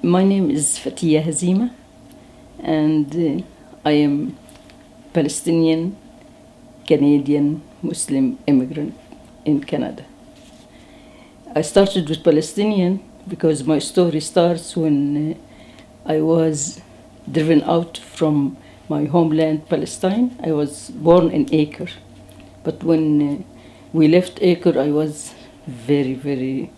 My name is Fatiyah Hazimah, and I am Palestinian Canadian Muslim immigrant in Canada. I started with Palestinian because my story starts when I was driven out from my homeland, Palestine. I was born in Acre, but when we left Acre, I was very.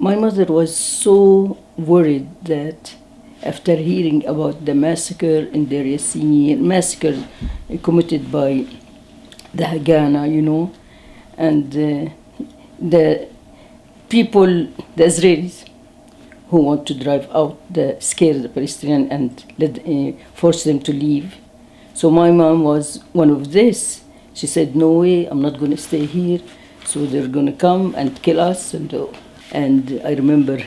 My mother was so worried that after hearing about the massacre in Deir Yassin, massacre committed by the Haganah, and the people, the Israelis, who want to drive out, scare the Palestinians and force them to leave. So my mom was one of this. She said, no way, I'm not going to stay here. So they're going to come and kill us. And I remember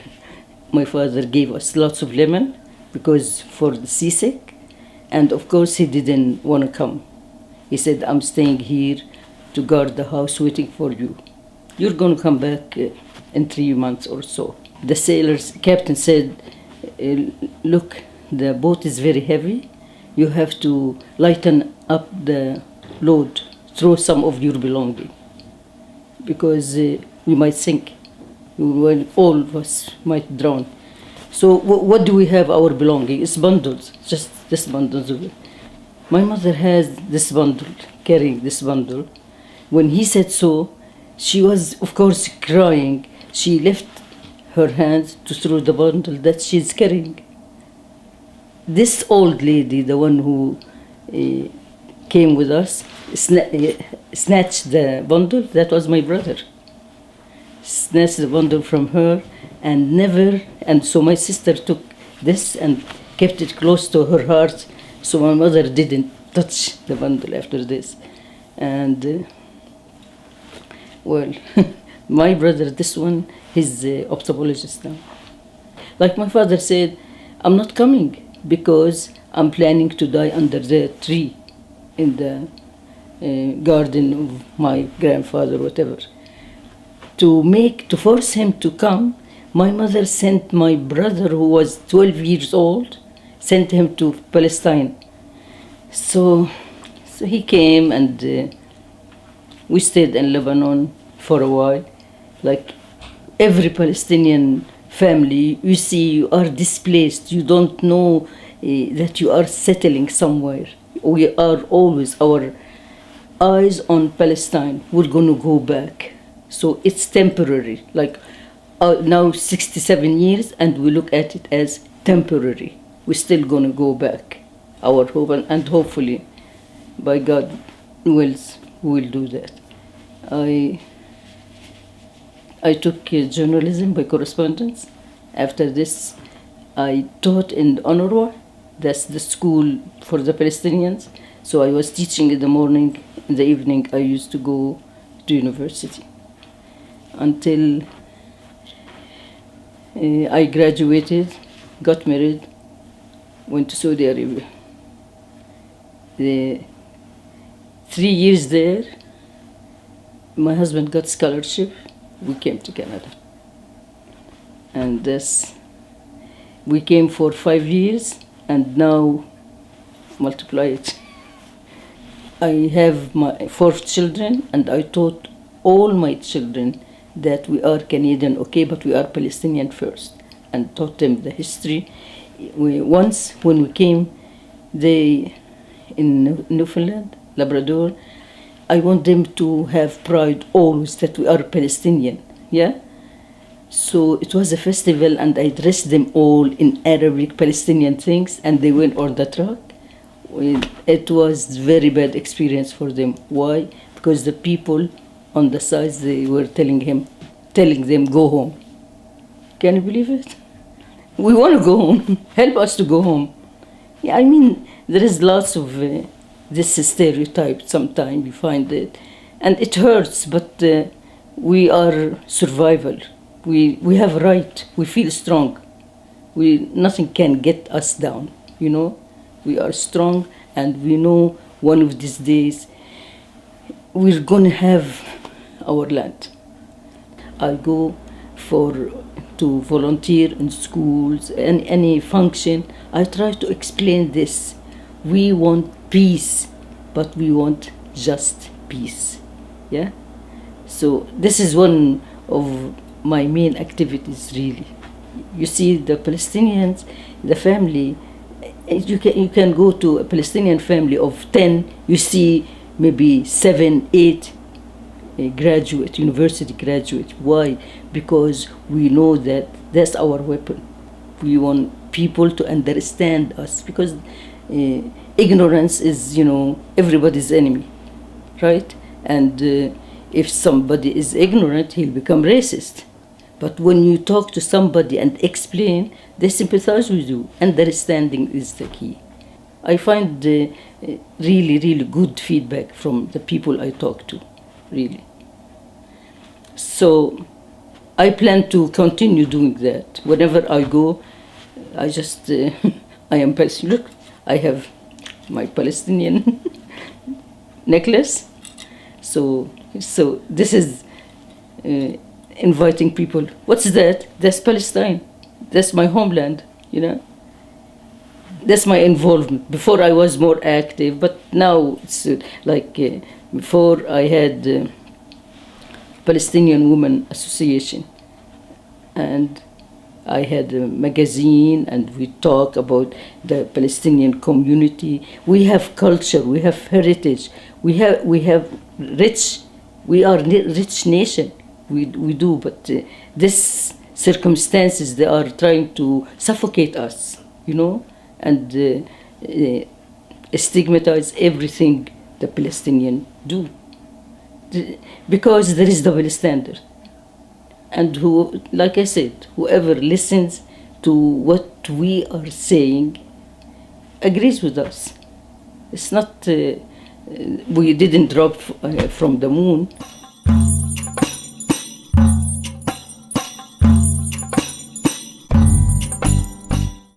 my father gave us lots of lemon because for the seasick. And of course, he didn't want to come. He said, I'm staying here to guard the house waiting for you. You're going to come back in 3 months or so. The captain said, look, the boat is very heavy. You have to lighten up the load, throw some of your belongings, because we might sink. All of us might drown. So what do we have? Our belongings? It's bundles, just this bundles of it. My mother has this bundle, carrying this bundle. When he said so, she was, of course, crying. She left her hands to throw the bundle that she's carrying. This old lady, the one who came with us, snatched the bundle. That was my brother. Snatched the bundle from her and so my sister took this and kept it close to her heart, so my mother didn't touch the bundle after this. And well, my brother, this one, he's an ophthalmologist now. Like my father said, I'm not coming because I'm planning to die under the tree in the garden of my grandfather, whatever. To force him to come, my mother sent my brother, who was 12 years old, sent him to Palestine. So he came, and we stayed in Lebanon for a while. Like every Palestinian family, you see, you are displaced. You don't know that you are settling somewhere. We are always, our eyes on Palestine. We're going to go back. So it's temporary, like now 67 years, and we look at it as temporary. We're still going to go back, our hope, and hopefully, by God wills, we'll do that. I took journalism by correspondence. After this, I taught in UNRWA, that's the school for the Palestinians. So I was teaching in the morning, in the evening I used to go to university. Until I graduated, got married, went to Saudi Arabia. 3 years there, my husband got scholarship. We came to Canada. And we came for 5 years, and now multiply it. I have my 4 children, and I taught all my children that we are Canadian, okay, but we are Palestinian first, and taught them the history. Once, when we came, in Newfoundland, Labrador, I want them to have pride always that we are Palestinian, yeah? So it was a festival, and I dressed them all in Arabic Palestinian things, and they went on the truck. It was a very bad experience for them. Why? Because the people on the sides, they were telling them, go home. Can you believe it? We want to go home. Help us to go home. Yeah, I mean, there is lots of this stereotype sometimes, you find it. And it hurts, but we are survival. We have a right. We feel strong. Nothing can get us down, We are strong, and we know one of these days we're going to have our land. I go to volunteer in schools and any function, I try to explain this. We want peace, but we want just peace. Yeah? So this is one of my main activities, really. You see, the Palestinians, the family, you can go to a Palestinian family of 10, you see maybe 7, 8 university graduate. Why? Because we know that that's our weapon. We want people to understand us, because ignorance is, everybody's enemy, right? And if somebody is ignorant, he'll become racist. But when you talk to somebody and explain, they sympathize with you. Understanding is the key. I find really, really good feedback from the people I talk to, really. So I plan to continue doing that. Whenever I go, I just, I am Palestinian. Look, I have my Palestinian necklace. So this is inviting people. What's that? That's Palestine. That's my homeland, That's my involvement. Before I was more active, but now it's before I had Palestinian Women Association, and I had a magazine, and we talk about the Palestinian community. We have culture, we have heritage, we are rich nation. We do, but these circumstances, they are trying to suffocate us, and stigmatize everything the Palestinians do, because there is double standard. And like I said, whoever listens to what we are saying agrees with us. It's not, we didn't drop from the moon.